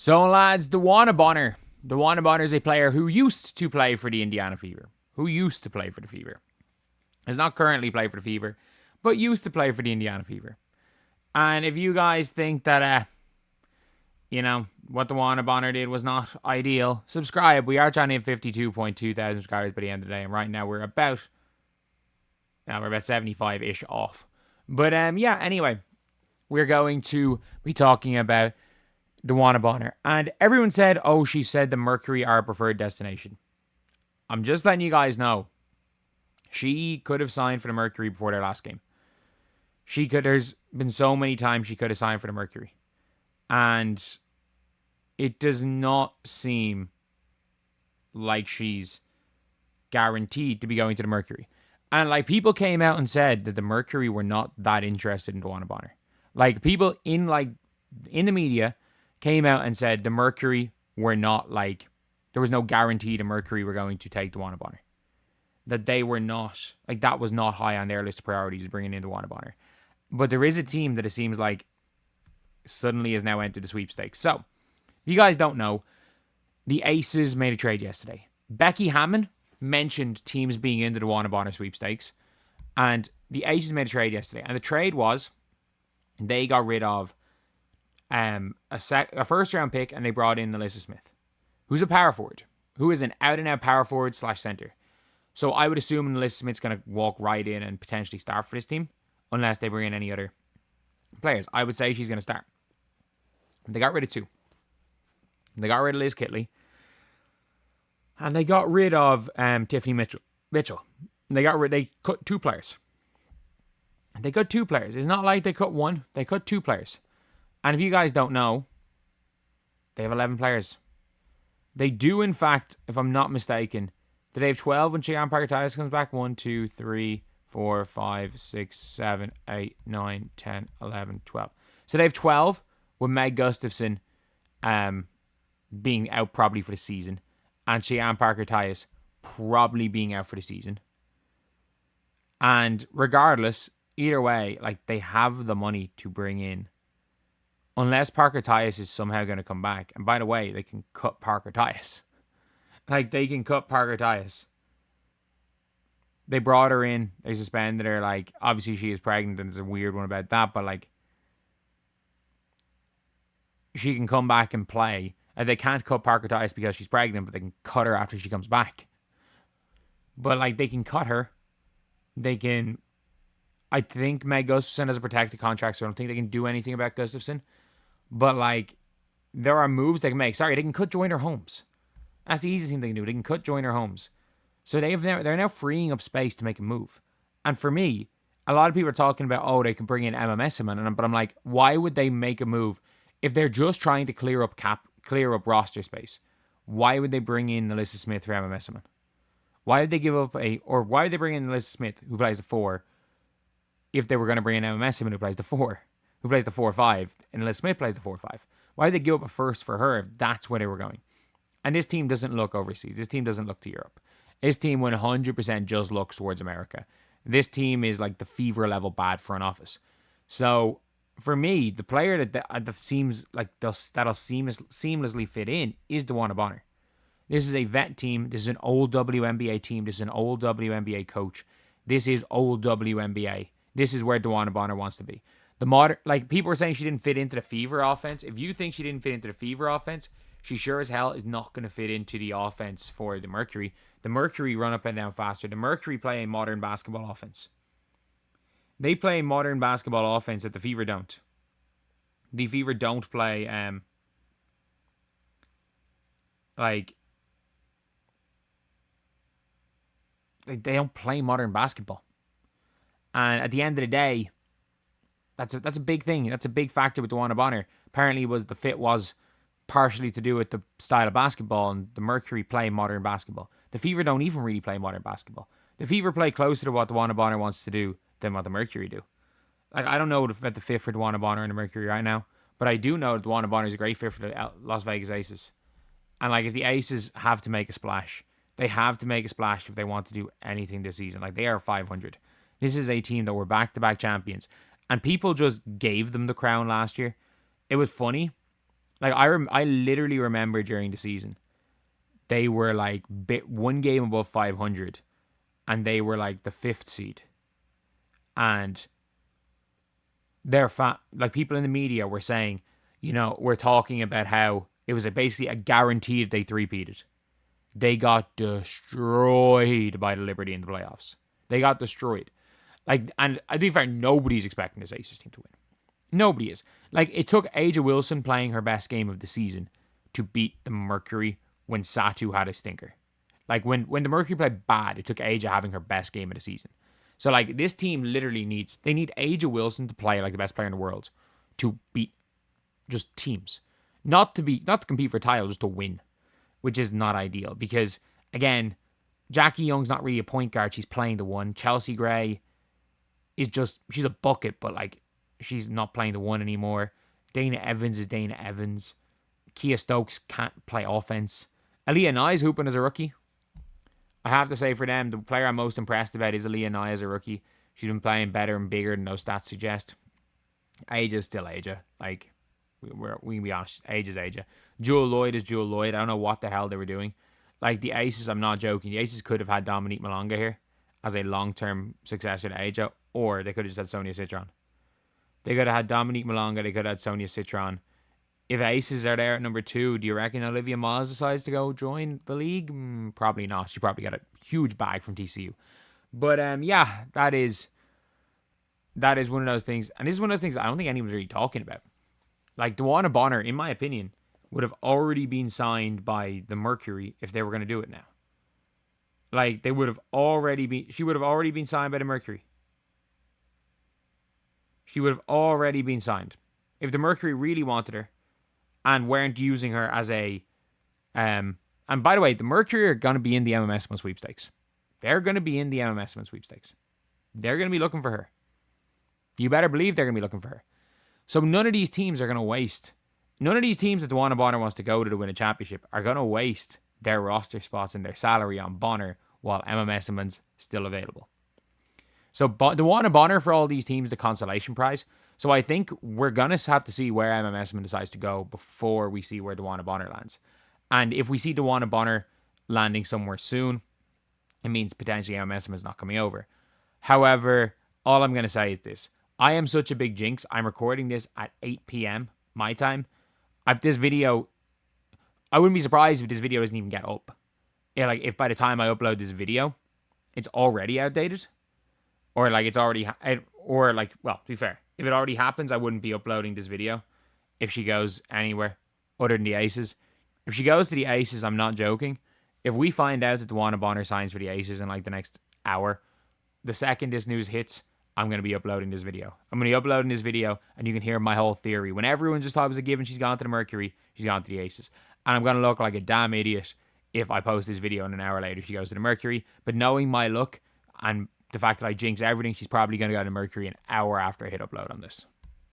So, lads, Dewanna Bonner. Dewanna Bonner is a player who used to play for the Indiana Fever. Does not currently play for the Fever, but used to play for the Indiana Fever. And if you guys think that, what Dewanna Bonner did was not ideal, subscribe. We are trying to hit 52.2 thousand subscribers by the end of the day. And right now we're about 75-ish off. But anyway, we're going to be talking about Dewanna Bonner. And everyone said, she said the Mercury are a preferred destination. I'm just letting you guys know. She could have signed for the Mercury before their last game. There's been so many times she could have signed for the Mercury. And it does not seem like she's guaranteed to be going to the Mercury. And people came out and said that the Mercury were not that interested in Dewanna Bonner. People in the media came out and said the Mercury were not there was no guarantee the Mercury were going to take Dewanna Bonner. That they were not, that was not high on their list of priorities, bringing in Dewanna Bonner. But there is a team that it seems like suddenly has now entered the sweepstakes. So, if you guys don't know, the Aces made a trade yesterday. Becky Hammon mentioned teams being in the Dewanna Bonner sweepstakes. And the Aces made a trade yesterday. And the trade was, they got rid of a first-round pick, and they brought in Alyssa Smith, who's a power forward, who is an out-and-out power forward / center. So I would assume Alyssa Smith's going to walk right in and potentially start for this team, unless they bring in any other players. I would say she's going to start. They got rid of two. They got rid of Liz Kitley, and they got rid of Tiffany Mitchell. They cut two players. It's not like they cut one. They cut two players. And if you guys don't know, they have 11 players. They do, in fact, if I'm not mistaken, do they have 12 when Cheyenne Parker-Tyus comes back? 1, 2, 3, 4, 5, 6, 7, 8, 9, 10, 11, 12. So they have 12 with Meg Gustafson being out probably for the season, and Cheyenne Parker-Tyus probably being out for the season. And regardless, either way, they have the money to bring in. Unless Parker-Tyus is somehow going to come back. And by the way, they can cut Parker-Tyus. They can cut Parker-Tyus. They brought her in. They suspended her. Obviously she is pregnant, and there's a weird one about that. But, she can come back and play. And they can't cut Parker-Tyus because she's pregnant, but they can cut her after she comes back. But, they can cut her. They can... I think Meg Gustafson has a protected contract, so I don't think they can do anything about Gustafson. But, there are moves they can make. Sorry, they can cut Joyner Holmes. That's the easiest thing they can do. They can cut Joyner Holmes. So they're now freeing up space to make a move. And for me, a lot of people are talking about, they can bring in Emma Messiman. But I'm like, why would they make a move if they're just trying to clear up roster space? Why would they bring in Alyssa Smith for Emma Messiman? Why would they why would they bring in Alyssa Smith, who plays the 4, if they were going to bring in Emma Messiman, who plays the 4, who plays the 4-5, and Alyssa Smith plays the 4-5? Why did they give up a first for her if that's where they were going? And this team doesn't look overseas. This team doesn't look to Europe. This team 100% just looks towards America. This team is the Fever level bad front office. So for me, the player that seems that'll seamlessly fit in is Dewanna Bonner. This is a vet team. This is an old WNBA team. This is an old WNBA coach. This is old WNBA. This is where Dewanna Bonner wants to be. The modern, people are saying she didn't fit into the Fever offense. If you think she didn't fit into the Fever offense, she sure as hell is not going to fit into the offense for the Mercury. The Mercury run up and down faster. The Mercury play a modern basketball offense. They play a modern basketball offense that the Fever don't. The Fever don't play they don't play modern basketball. And at the end of the day, that's a big thing. That's a big factor with Dewanna Bonner. Apparently the fit was partially to do with the style of basketball, and the Mercury play modern basketball. The Fever don't even really play modern basketball. The Fever play closer to what Dewanna Bonner wants to do than what the Mercury do. I don't know about the fit for Dewanna Bonner and the Mercury right now, but I do know that Dewanna Bonner is a great fit for the Las Vegas Aces. And if the Aces have to make a splash, they have to make a splash if they want to do anything this season. They are 500. This is a team that were back-to-back champions. And people just gave them the crown last year. It was funny. Like, I literally remember during the season, they were like one game above 500, and they were like the 5th seed. And they're like, people in the media were saying, we're talking about how it was basically a guarantee that they three-peated. They got destroyed by the Liberty in the playoffs. They got destroyed. Like, and to be fair, nobody's expecting this Aces team to win. Nobody is. Like, it took Aja Wilson playing her best game of the season to beat the Mercury when Satu had a stinker. Like, when the Mercury played bad, it took Aja having her best game of the season. So, like, this team literally they need Aja Wilson to play like the best player in the world to beat just teams. Not to compete for a title, just to win, which is not ideal. Because, again, Jackie Young's not really a point guard. She's playing the one. Chelsea Gray she's a bucket, but, like, she's not playing the one anymore. Dana Evans is Dana Evans. Kia Stokes can't play offense. Aaliyah Nye's hooping as a rookie. I have to say, for them, the player I'm most impressed about is Aaliyah Nye as a rookie. She's been playing better and bigger than those stats suggest. Aja's still Aja. Like, we can be honest. Aja's Aja. Jewel Lloyd is Jewel Lloyd. I don't know what the hell they were doing. Like, the Aces, I'm not joking. The Aces could have had Dominique Malonga here as a long-term successor to Aja, or they could have just had Sonia Citron. They could have had Dominique Malonga. They could have had Sonia Citron. If Aces are there at number 2, do you reckon Olivia Miles decides to go join the league? Probably not. She probably got a huge bag from TCU. But yeah, that is one of those things. And this is one of those things I don't think anyone's really talking about. Like, Dewanna Bonner, in my opinion, would have already been signed by the Mercury if they were going to do it now. Like, she would have already been signed by the Mercury. She would have already been signed. If the Mercury really wanted her and weren't using her as a... and by the way, the Mercury are going to be in the MMS One sweepstakes. They're going to be in the MMS One sweepstakes. They're going to be looking for her. You better believe they're going to be looking for her. So none of these teams are going to waste... None of these teams that Dewanna Bonner wants to go to win a championship are going to waste their roster spots and their salary on Bonner while MMS Women's still available. So Dewanna Bonner for all these teams, the consolation prize. So I think we're going to have to see where MMS decides to go before we see where Dewanna Bonner lands. And if we see Dewanna Bonner landing somewhere soon, it means potentially MMS is not coming over. However, all I'm going to say is this. I am such a big jinx. I'm recording this at 8 p.m. my time. This video, I wouldn't be surprised if this video doesn't even get up. Yeah, like, if by the time I upload this video, it's already outdated. Or, like, it's already... Or, like, well, to be fair, if it already happens, I wouldn't be uploading this video if she goes anywhere other than the Aces. If she goes to the Aces, I'm not joking. If we find out that Dewanna Bonner signs for the Aces in, like, the next hour, the second this news hits, I'm going to be uploading this video. I'm going to be uploading this video, and you can hear my whole theory. When everyone just thought it was a given, she's gone to the Mercury, she's gone to the Aces. And I'm going to look like a damn idiot if I post this video and an hour later she goes to the Mercury. But knowing my luck and the fact that I jinx everything, she's probably going to go to Mercury an hour after I hit upload on this.